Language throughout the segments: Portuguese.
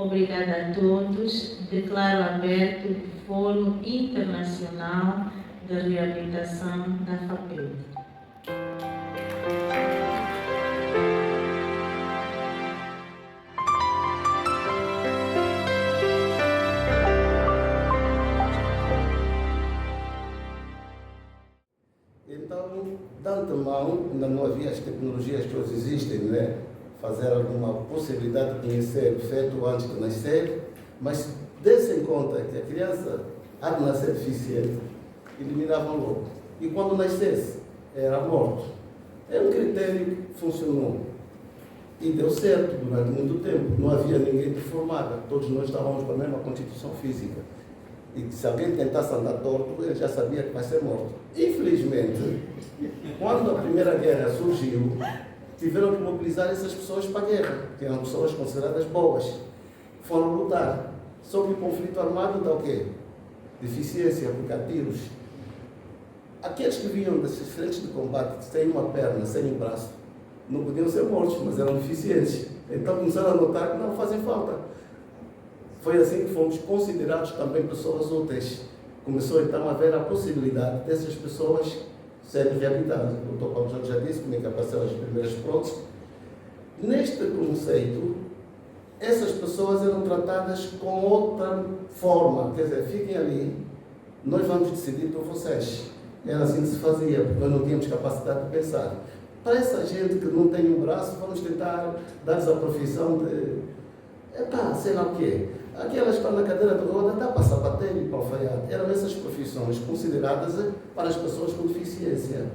Obrigada a todos. Declaro aberto o Fórum Internacional de Reabilitação da FAPED. Então, de antemão, ainda não havia as tecnologias que hoje existem, né? Fazer alguma possibilidade de conhecer o feto antes de nascer, mas desse em conta que a criança, há de nascer deficiente, eliminavam logo. E quando nascesse, era morto. É um critério que funcionou. E deu certo durante muito tempo. Não havia ninguém deformado. Todos nós estávamos com a mesma constituição física. E se alguém tentasse andar torto, ele já sabia que vai ser morto. Infelizmente, quando a Primeira Guerra surgiu, tiveram que mobilizar essas pessoas para a guerra, que eram pessoas consideradas boas. Foram lutar. Só que o conflito armado dá o quê? Deficiência, porque há tiros. Aqueles que vinham desses frentes de combate, sem uma perna, sem um braço, não podiam ser mortos, mas eram deficientes. Então começaram a notar que não fazem falta. Foi assim que fomos considerados também pessoas úteis. Começou então a haver a possibilidade dessas pessoas serem reabilitadas. O Dr. Paulo Jorge já disse como é que apareceram as primeiras próteses. Neste conceito, essas pessoas eram tratadas com outra forma. Quer dizer, fiquem ali, nós vamos decidir por vocês. Era assim que se fazia, porque nós não tínhamos capacidade de pensar. Para essa gente que não tem um braço, vamos tentar dar-lhes a profissão de... sei lá o quê. Aquelas que estão na cadeira de roda, dá para sapateiro e para alfaiate. Eram essas profissões consideradas para as pessoas com deficiência.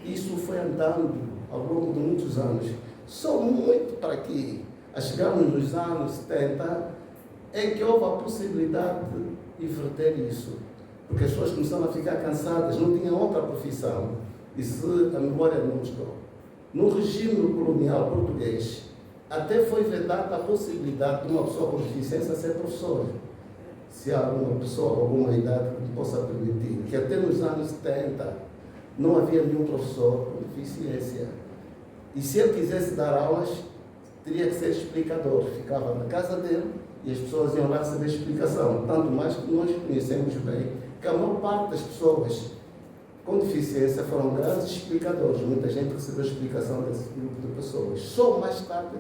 Isso foi andando ao longo de muitos anos. Só muito para que, a chegarmos nos anos 70, é que houve a possibilidade de inverter isso. Porque as pessoas começaram a ficar cansadas, não tinham outra profissão. E se a memória não estou. No regime colonial português, até foi vedada a possibilidade de uma pessoa com deficiência ser professora. Se há alguma pessoa com alguma idade que possa permitir, que até nos anos 70 não havia nenhum professor com deficiência. E se ele quisesse dar aulas, teria que ser explicador. Ficava na casa dele e as pessoas iam lá receber explicação. Tanto mais que nós conhecemos bem que a maior parte das pessoas com deficiência foram grandes explicadores. Muita gente recebeu explicação desse grupo de pessoas. Só mais tarde,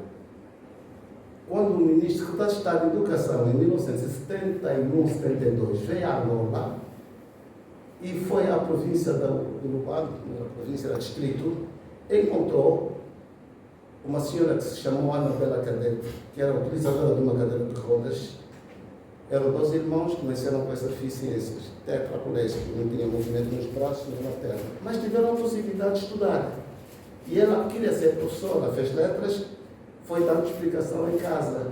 quando o ministro da Estado de Educação, em 1971, 72, veio a Angola e foi à província do Lubango, na província do distrito, encontrou uma senhora que se chamou Anabela Cadete, que era utilizadora de uma cadeira de rodas. Eram dois irmãos que nasceram com essas deficiências, tetraplégicos, não tinham movimento nos braços nem na perna, mas tiveram a possibilidade de estudar. E ela queria ser professora, fez letras, foi dando explicação em casa.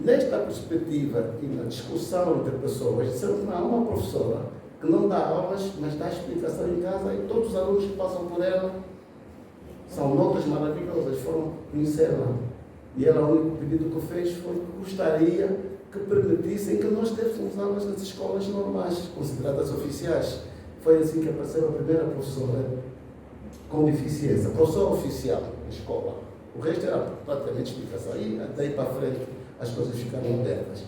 Nesta perspectiva e na discussão entre pessoas, disseram que não há uma professora que não dá aulas, mas dá explicação em casa e todos os alunos que passam por ela são notas maravilhosas, foram conhecê-la. E ela, o único pedido que fez foi que gostaria que permitissem que nós dessemos aulas nas escolas normais, consideradas oficiais. Foi assim que apareceu a primeira professora com deficiência, professora oficial na escola. O resto era praticamente explicação. E daí para frente as coisas ficaram abertas.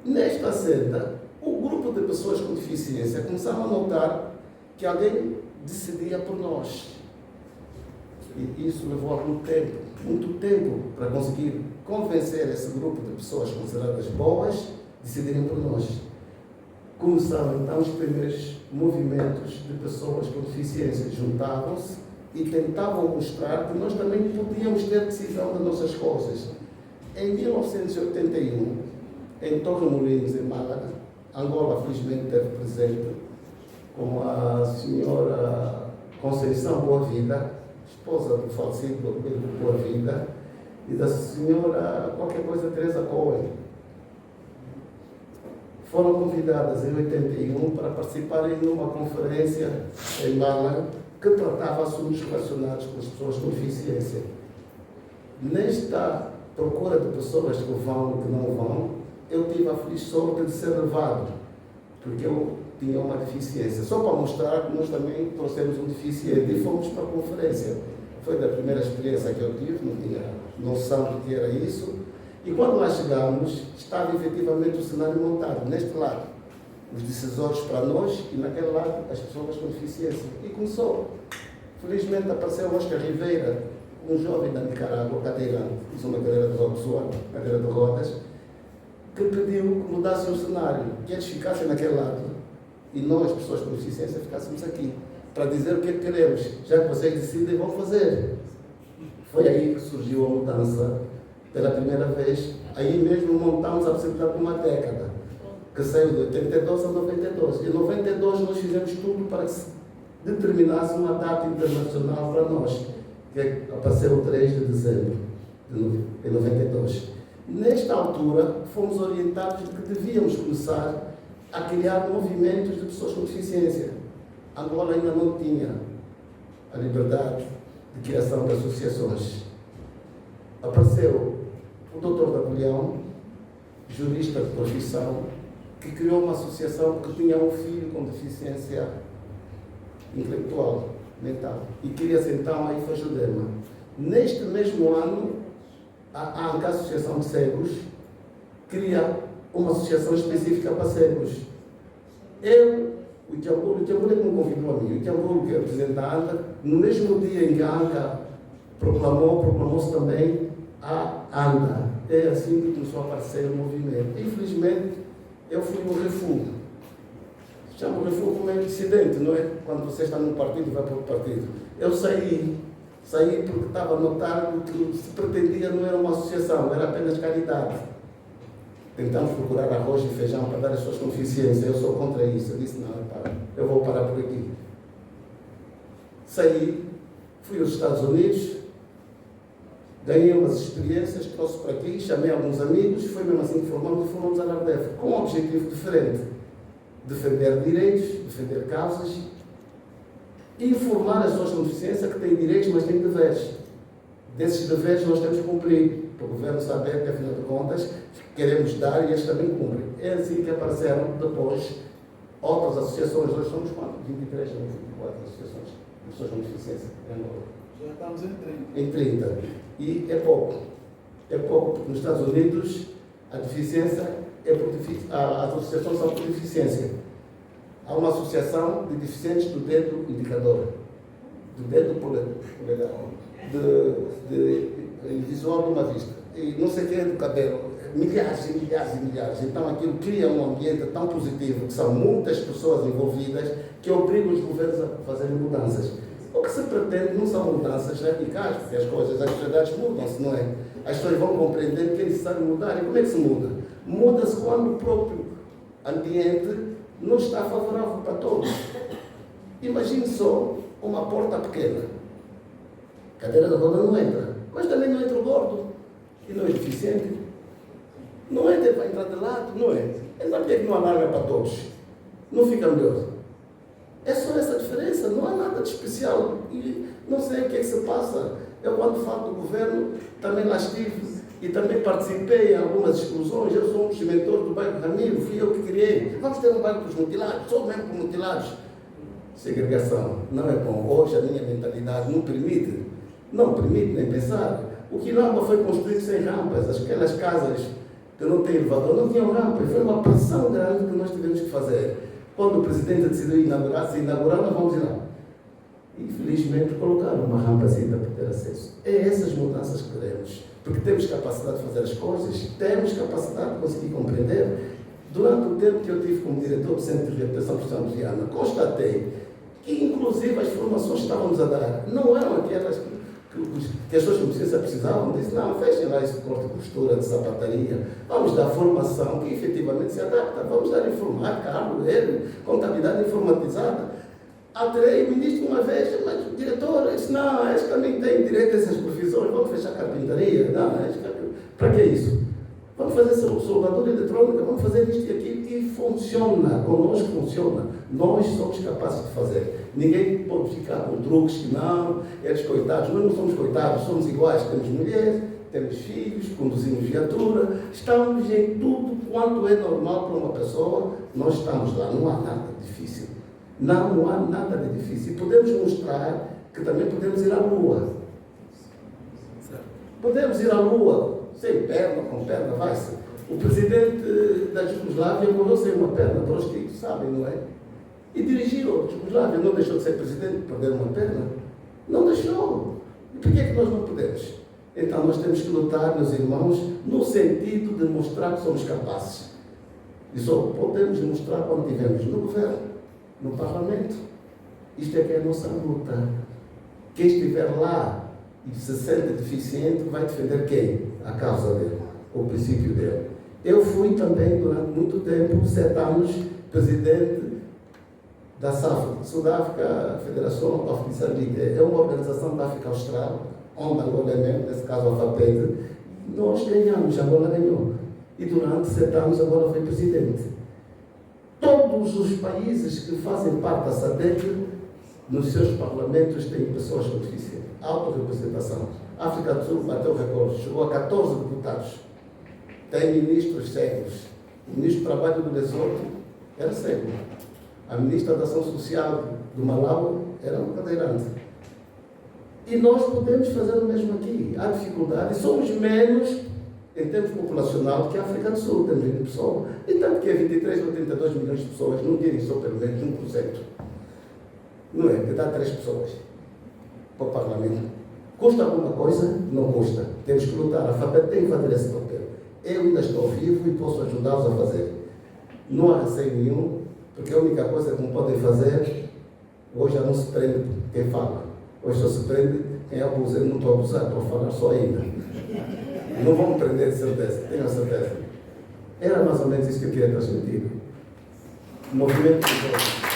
Nesta senda, o grupo de pessoas com deficiência começaram a notar que alguém decidia por nós. E isso levou algum tempo, muito tempo, para conseguir convencer esse grupo de pessoas consideradas boas a decidirem por nós. Começaram então os primeiros movimentos de pessoas com deficiência. Juntavam-se e tentavam mostrar que nós também podíamos ter decisão das nossas coisas. Em 1981, em Torremolinos, em Málaga, Angola felizmente esteve presente com a senhora Conceição Boa Vida, esposa do falecido Pedro Boa Vida, e da senhora qualquer coisa Teresa Cohen. Foram convidadas em 81 para participarem numa conferência em Málaga que tratava assuntos relacionados com as pessoas com deficiência. Nesta procura de pessoas que vão e que não vão, eu tive a feliz sorte de ser levado, porque eu tinha uma deficiência, só para mostrar que nós também trouxemos um deficiente e fomos para a conferência. Foi da primeira experiência que eu tive, não tinha noção do que era isso, E quando lá chegamos, estava efetivamente o cenário montado, neste lado, os decisores para nós e naquele lado as pessoas com deficiência. E começou. Felizmente apareceu Oscar Ribeira, um jovem da Nicarágua, cadeirante, usa uma cadeira de rodas, cadeira de rodas, que pediu que mudasse o cenário, que eles ficassem naquele lado e nós, pessoas com deficiência, ficássemos aqui, para dizer o que é que queremos. Já que vocês decidem, vão fazer. Foi aí que surgiu a mudança pela primeira vez. Aí mesmo montamos a possibilidade de uma década, que saiu de 82 a 92. Em 92 nós fizemos tudo para que se determinasse uma data internacional para nós, que apareceu o 3 de dezembro de 92. Nesta altura, fomos orientados de que devíamos começar a criar movimentos de pessoas com deficiência. Angola ainda não tinha a liberdade de criação de associações. Apareceu o Dr. Napoleão, jurista de profissão, que criou uma associação que tinha um filho com deficiência intelectual, mental, e cria-se então a IFAJUDEMA. Neste mesmo ano, a ANCA, Associação de Cegos, cria uma associação específica para cegos. O Ithambulo é que me convidou a mim. O Ithambulo, que é o presidente da ANCA, no mesmo dia em que a ANCA proclamou-se também a ANDA. É assim que começou a aparecer o movimento. Infelizmente, eu fui um refúgio. Chama o refúgio como dissidente, não é? Quando você está num partido e vai para outro partido. Eu saí porque estava a notar que se pretendia não era uma associação, era apenas caridade. Tentamos procurar arroz e feijão para dar às pessoas com deficiência. Eu sou contra isso. Eu disse, não, eu vou parar por aqui. Saí, fui aos Estados Unidos, ganhei umas experiências, trouxe para aqui, chamei alguns amigos, foi mesmo assim que formamos a NARDEF, com um objetivo diferente: defender direitos, defender causas, informar as pessoas com deficiência que têm direitos, mas têm deveres. Desses deveres nós temos que cumprir, para o governo saber que, afinal de contas, queremos dar e eles também cumprem. É assim que apareceram depois outras associações. Hoje somos quanto? 23 ou 24 associações de pessoas com deficiência em Angola. Já estamos em 30. Em 30. E é pouco. É pouco, porque nos Estados Unidos a deficiência é por as associações são por deficiência. Há uma associação de deficientes do dedo indicador, do dedo polegar, de visual de uma vista, e não sei o que é do cabelo, milhares e milhares e milhares. Então aquilo cria um ambiente tão positivo, que são muitas pessoas envolvidas, que obriga os governos a fazerem mudanças. O que se pretende não são mudanças radicais, porque as sociedades mudam-se, não é? As pessoas vão compreender que é necessário mudar. E como é que se muda? Muda-se quando o próprio ambiente não está favorável para todos. Imagine só uma porta pequena. A cadeira da roda não entra, mas também não entra o gordo, e não é deficiente. Não entra para entrar de lado, não é? Então por que não alarga para todos? Não fica melhor? É só essa diferença, não há nada de especial. E não sei o que é que se passa. Eu, quando falo do governo, também lá estive e também participei em algumas exclusões. Eu sou um mentor do bairro Ramiro, fui eu que criei. Vamos ter um bairro para os mutilados, sou mesmo para os mutilados. Segregação não é bom. Hoje a minha mentalidade não permite nem pensar. O Quilamba foi construído sem rampas, aquelas casas que não têm elevador não tinham rampa. Foi uma pressão grande que nós tivemos que fazer. Quando o presidente decidiu se inaugurar, nós vamos ir lá. E felizmente colocaram uma rampazinha para ter acesso. É essas mudanças que queremos. Porque temos capacidade de fazer as coisas, temos capacidade de conseguir compreender. Durante o tempo que eu tive como diretor do Centro de Reabilitação Profissional de Viana, constatei que inclusive as formações que estávamos a dar não eram aquelas que as pessoas com deficiência precisavam. Disse, não, fechem lá esse corte de costura, de sapataria, vamos dar formação que efetivamente se adapta, vamos dar informática, hardware, contabilidade informatizada. Alterei o ministro uma vez, mas o diretor disse, não, eles também têm direito a essas profissões, vamos fechar a carpintaria, não, para que isso? Vamos fazer soldadura eletrônica, vamos fazer isto e aquilo, e funciona, connosco funciona, nós somos capazes de fazer. Ninguém pode ficar com truques que não, eles coitados, nós não somos coitados, somos iguais, temos mulheres, temos filhos, conduzimos viatura, estamos em tudo quanto é normal para uma pessoa, nós estamos lá, não há nada difícil. Não há nada de difícil. E podemos mostrar que também podemos ir à Lua. Podemos ir à Lua. sem perna, com perna, vai-se. O presidente da Jugoslávia morreu sem uma perna, Trotsky, sabem, não é? E dirigiu a Jugoslávia, não deixou de ser presidente, perder uma perna. Não deixou. E por que é que nós não podemos? Então nós temos que lutar, meus irmãos, no sentido de mostrar que somos capazes. E só podemos mostrar quando estivermos no governo, no parlamento. Isto é que é a nossa luta. Quem estiver lá e se sente deficiente vai defender quem? A causa dele, o princípio dele. Eu fui também, durante muito tempo, 7 anos, presidente da SAF, Sudáfrica, Federação of Moçambique. É uma organização da África Austral, onde Angola é membro, nesse caso a FAPED. Nós ganhamos, Angola ganhou. E durante 7 anos Angola foi presidente. Todos os países que fazem parte da SADC, nos seus parlamentos, têm pessoas com deficiência. Autorrepresentação. A África do Sul bateu recorde, chegou a 14 deputados. Tem ministros cegos. O ministro do Trabalho do Lesoto era cego. A ministra da Ação Social do Malau era uma cadeirante. E nós podemos fazer o mesmo aqui. Há dificuldade, somos menos em termos populacional que a África do Sul, temos 20 pessoas. E tanto que é 23 ou 32 milhões de pessoas, não direm só pelo menos 1%. Não é? Que dá 3 pessoas para o Parlamento. Custa alguma coisa? Não custa. Temos que lutar. A FAPED tem que fazer esse papel. Eu ainda estou vivo e posso ajudá-los a fazer. Não há receio nenhum, porque a única coisa que não podem fazer, hoje já não se prende quem fala. Hoje só se prende quem abusa. Eu não estou a abusar, estou a falar só ainda. Não vão me prender de certeza, tenho a certeza. Era mais ou menos isso que eu queria transmitir. O movimento de